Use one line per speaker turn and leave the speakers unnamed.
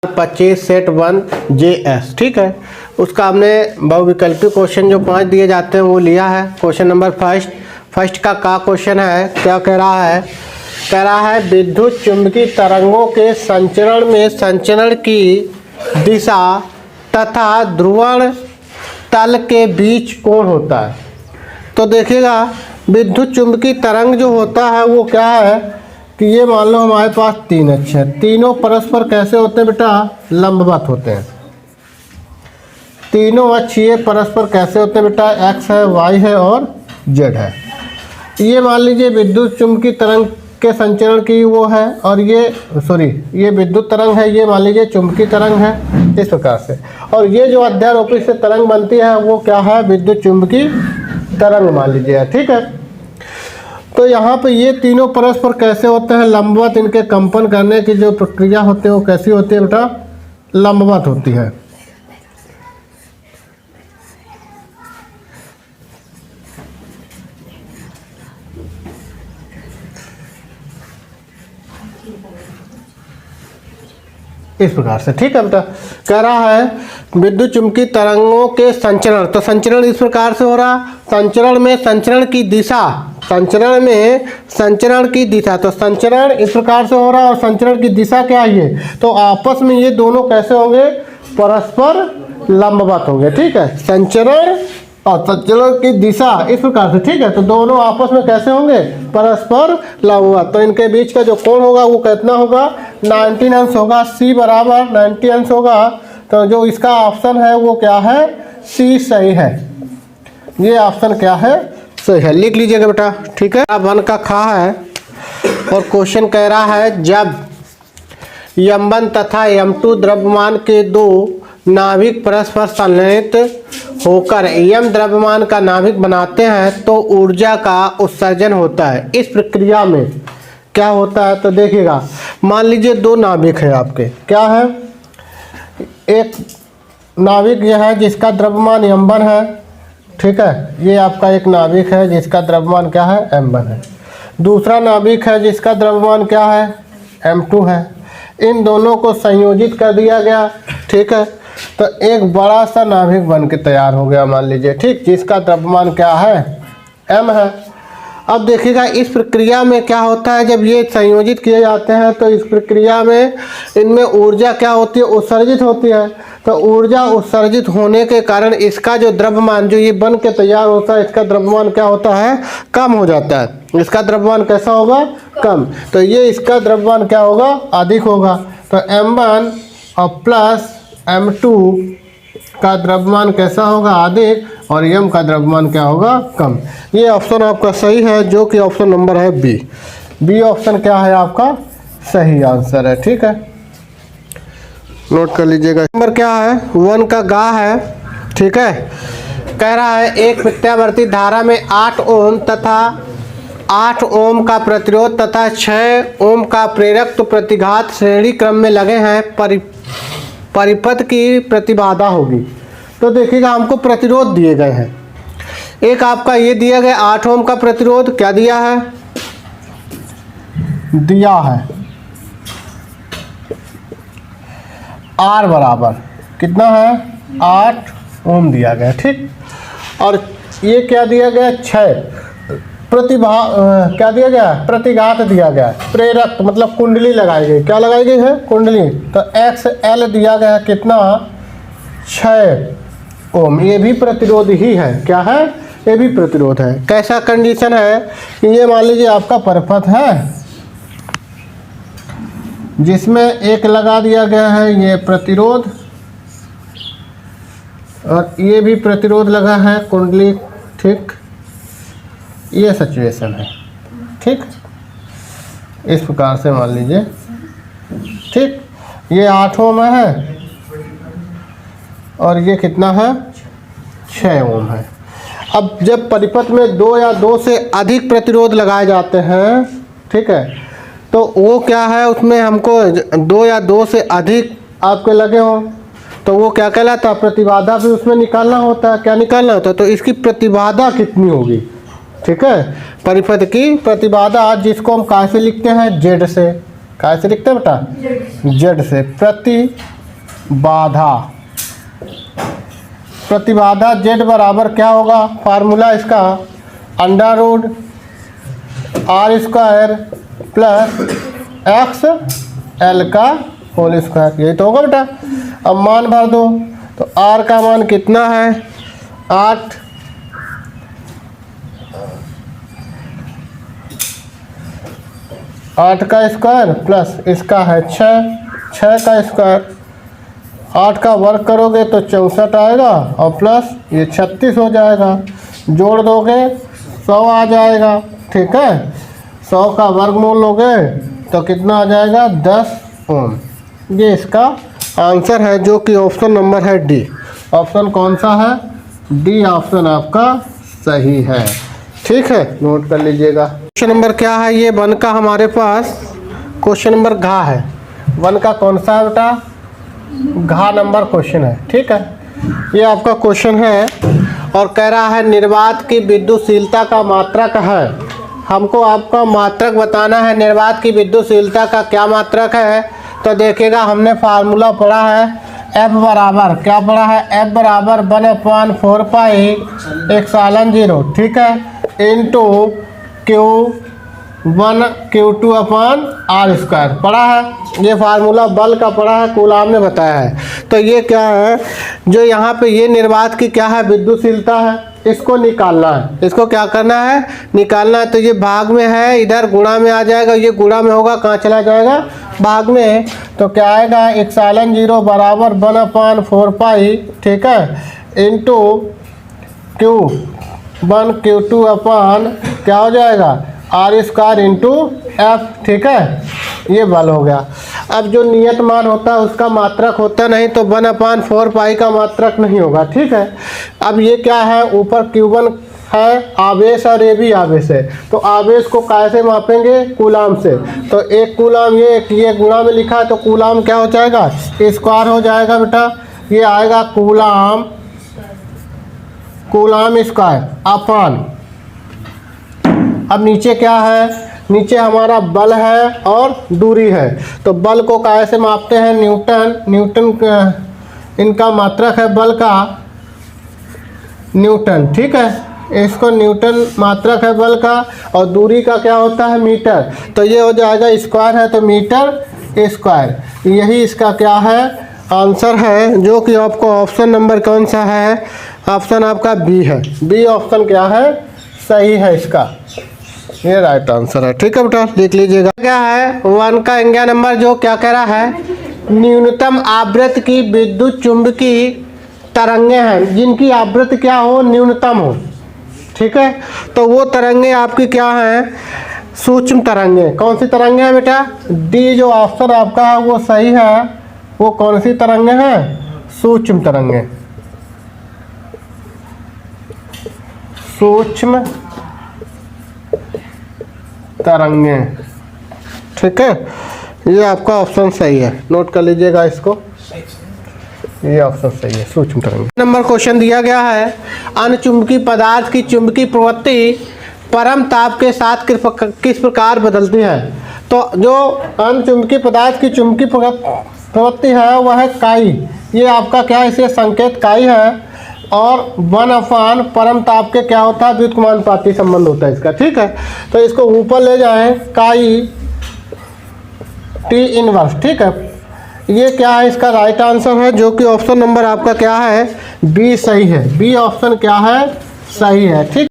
25 set 1 JS, ठीक है। उसका हमने बहुविकल्पी क्वेश्चन जो 5 दिए जाते हैं वो लिया है। क्वेश्चन नंबर फर्स्ट का क्वेश्चन है, क्या कह रहा है? कह रहा है विद्युत चुंबकीय तरंगों के संचरण में संचरण की दिशा तथा ध्रुवण तल के बीच कोण होता है। तो देखिएगा विद्युत चुंबकीय तरंग जो होता है वो क्या है कि ये मान लो हमारे पास 3 अक्ष है, तीनों परस्पर कैसे होते हैं बेटा? लंबवत होते हैं। तीनों अक्ष ये परस्पर कैसे होते हैं बेटा? एक्स है, वाई है और जेड है। ये मान लीजिए विद्युत चुंबकीय तरंग के संचरण की वो है, और ये विद्युत तरंग है, ये मान लीजिए चुंबकीय तरंग है, इस प्रकार से। और ये जो अध्यारोपित से तरंग बनती है वो क्या है? विद्युत चुंबकीय तरंग मान लीजिए, ठीक है। तो यहाँ पे ये तीनों परस्पर कैसे होते हैं? लंबवत। इनके कंपन करने की जो प्रक्रिया होती है वो कैसी होती है बेटा? लंबवत होती है। इस प्रकार से, ठीक है बेटा। कह रहा है विद्युत चुंबकीय तरंगों के संचरण, तो संचरण इस प्रकार से हो रहा। संचरण में संचरण की दिशा, संचरण में संचरण की दिशा, तो संचरण इस प्रकार से हो रहा है और संचरण की दिशा क्या है? तो आपस में ये दोनों कैसे होंगे? परस्पर लंबवत होंगे, ठीक है। संचरण और संचरण की दिशा इस प्रकार से, ठीक है। तो दोनों आपस में कैसे होंगे? परस्पर लंबवत। तो इनके बीच का जो कोण होगा वो कितना होगा? 90 अंश होगा। C बराबर 90 अंश होगा। तो जो इसका ऑप्शन है वो क्या है? C सही है। ये ऑप्शन क्या है? सही है। लिख लीजिएगा बेटा, ठीक है। अब 1 का खा है और क्वेश्चन कह रहा है जब M1 तथा M2 द्रव्यमान के दो नाभिक परस्पर संलयित होकर M द्रव्यमान का नाभिक बनाते हैं तो ऊर्जा का उत्सर्जन होता है। इस प्रक्रिया में क्या होता है? तो देखिएगा, मान लीजिए 2 नाभिक है आपके, क्या है? एक नाभिक यह है जिसका द्रव्यमान M1 है, ठीक है। ये आपका एक नाभिक है जिसका द्रव्यमान क्या है? M1 है। दूसरा नाभिक है जिसका द्रव्यमान क्या है? M2 है। इन दोनों को संयोजित कर दिया गया, ठीक है। तो एक बड़ा सा नाभिक बन के तैयार हो गया, मान लीजिए, ठीक, जिसका द्रव्यमान क्या है? M है। अब देखिएगा इस प्रक्रिया में क्या होता है, जब ये संयोजित किए जाते हैं तो इस प्रक्रिया में इनमें ऊर्जा क्या होती है? उत्सर्जित होती है। तो ऊर्जा उत्सर्जित होने के कारण इसका जो द्रव्यमान जो ये बन के तैयार होता है, इसका द्रव्यमान क्या होता है? कम हो जाता है। इसका द्रव्यमान कैसा होगा? कम। तो ये इसका द्रव्यमान क्या होगा? अधिक होगा। तो M1 और प्लस M2 का द्रव्यमान कैसा होगा? अधिक, और M का द्रव्यमान क्या होगा? कम। ये ऑप्शन आपका सही है, जो कि ऑप्शन नंबर है बी ऑप्शन क्या है आपका? सही आंसर है, ठीक है। नोट कर लीजिएगा। नंबर क्या है? 1 का गा है, ठीक है। कह रहा है एक प्रत्यावर्ती धारा में 8 ओम तथा 8 ओम का प्रतिरोध तथा 6 ओम का प्रेरक प्रतिघात श्रेणी क्रम में लगे हैं। परिपथ की प्रतिबाधा होगी। तो देखिएगा हमको प्रतिरोध दिए गए हैं। एक आपका ये दिया गया 8 ओम का प्रतिरोध, क्या दिया है? दिया है R बराबर कितना है? 8 ओम दिया गया, ठीक। और ये क्या दिया गया? 6 क्या दिया गया? प्रतिघात दिया गया। प्रेरक मतलब कुंडली लगाई गई, क्या लगाई गई है? कुंडली। तो XL दिया गया है कितना? 6 ओम। ये भी प्रतिरोध ही है, क्या है? ये भी प्रतिरोध है। कैसा कंडीशन है कि ये मान लीजिए आपका परिपथ है जिसमें एक लगा दिया गया है ये प्रतिरोध, और ये भी प्रतिरोध लगा है कुंडली, ठीक। ये सिचुएशन है, ठीक। इस प्रकार से मान लीजिए, ठीक। ये 8 ओम है और ये कितना है? 6 ओम है। अब जब परिपथ में 2 या 2 से अधिक प्रतिरोध लगाए जाते हैं, ठीक है, तो वो क्या है? उसमें हमको 2 या 2 से अधिक आपके लगे हों तो वो क्या कहलाता है? प्रतिबाधा भी उसमें निकालना होता है। क्या निकालना होता है? तो इसकी प्रतिबाधा कितनी होगी, ठीक है। परिपथ की प्रतिबाधा जिसको हम कैसे लिखते हैं? Z से, कैसे लिखते हैं बेटा? जेड से। प्रतिबाधा जेड बराबर क्या होगा? फार्मूला इसका under root R square plus X L का होल स्क्वायर, यही तो होगा बेटा। अब मान भर दो, तो आर का मान कितना है? 8, आठ का स्क्वायर प्लस इसका है 6 का स्क्वायर। 8 का वर्ग करोगे तो 64 आएगा और प्लस ये 36 हो जाएगा, जोड़ दोगे 100 आ जाएगा। ठीक है, 100 का वर्गमूल लोगे तो कितना आ जाएगा? 10 ओम। ये इसका आंसर है, जो कि ऑप्शन नंबर है डी। ऑप्शन कौन सा है? डी ऑप्शन आपका सही है। ठीक है, नोट कर लीजिएगा। क्वेश्चन नंबर क्या है? ये 1 का हमारे पास क्वेश्चन नंबर घ है। 1 का कौन सा है बेटा? घ नंबर क्वेश्चन है। ठीक है, ये आपका क्वेश्चन है और कह रहा है निर्वात की विद्युतशीलता का मात्रक है। हमको आपका मात्रक बताना है। निर्वात की विद्युतशीलता का क्या मात्रक है? तो देखिएगा, हमने फार्मूला पढ़ा है F बराबर क्या पढ़ा है? F बराबर 1/4 पाई एप्सिलॉन 0, ठीक है, into Q1 Q2 upon are square पढ़ा है। ये फार्मूला बल का पढ़ा है, कूलाम ने बताया है। तो ये क्या है, जो यहाँ पे ये निर्वात की क्या है? विद्युतशीलता है, इसको निकालना है। इसको क्या करना है? निकालना है। तो ये भाग में है, इधर गुणा में आ जाएगा, ये गुणा में होगा, कहाँ चला जाएगा? भाग में। तो क्या आएगा? एप्सिलॉन 0 बराबर 1/4 पाई, ठीक है, इंटू Q1 Q2 अपॉन क्या हो जाएगा? R square into F. ठीक है, ये बल हो गया। अब जो नियत मान होता है उसका मात्रक होता नहीं, तो 1/4 पाई का मात्रक नहीं होगा। ठीक है, अब ये क्या है? ऊपर Q1 है आवेश और ये भी आवेश है, तो आवेश को कैसे मापेंगे? कूलाम से। तो एक कूलाम ये गुणा में लिखा है, तो कूलाम क्या हो जाएगा? स्क्वायर हो जाएगा बेटा। ये आएगा कूलाम स्क्वायर अपॉन। अब नीचे क्या है? नीचे हमारा बल है और दूरी है। तो बल को कैसे मापते हैं? न्यूटन इनका मात्रक है बल का न्यूटन। ठीक है, इसको न्यूटन मात्रक है बल का, और दूरी का क्या होता है? मीटर। तो ये हो जाएगा, स्क्वायर है तो मीटर स्क्वायर। यही इसका क्या है? आंसर है, जो कि आपको ऑप्शन नंबर कौन सा है? ऑप्शन आपका बी है। बी ऑप्शन क्या है? सही है इसका, ये राइट आंसर है। ठीक है बेटा, लिख लीजिएगा। क्या है 1 का अंग्या नंबर, जो क्या कह रहा है? न्यूनतम आवृत्ति की विद्युत चुंबकीय तरंगे हैं जिनकी आवृत्ति क्या हो? न्यूनतम हो। ठीक है, तो वो तरंगे आपकी क्या हैं? सूक्ष्म तरंगे। कौन सी तरंगे हैं बेटा? डी जो ऑप्शन आपका है वो सही है। वो कौन सी तरंगे हैं? सूक्ष्म तरंगे। सूक्ष्म तरंगे। ठीक है, ये आपका ऑप्शन सही है, नोट कर लीजिएगा इसको, ये ऑप्शन सही है, सूक्ष्म तरंगे। नंबर क्वेश्चन दिया गया है, अनचुंबकीय पदार्थ की चुंबकीय प्रवृत्ति परम ताप के साथ किस प्रकार बदलती है? तो जो अनचुंबकीय पदार्थ की चुंबकीय प्रवृत्ति है वह है काई। ये आपका क्या है? इसे संकेत काई है, और 1/, परम ताप के क्या होता है? व्युत्क्रमानुपाती संबंध होता है इसका। ठीक है, तो इसको ऊपर ले जाएं, काई टी इनवर्स। ठीक है, ये क्या है? इसका राइट आंसर है, जो कि ऑप्शन नंबर आपका क्या है? बी सही है। बी ऑप्शन क्या है? सही है। ठीक।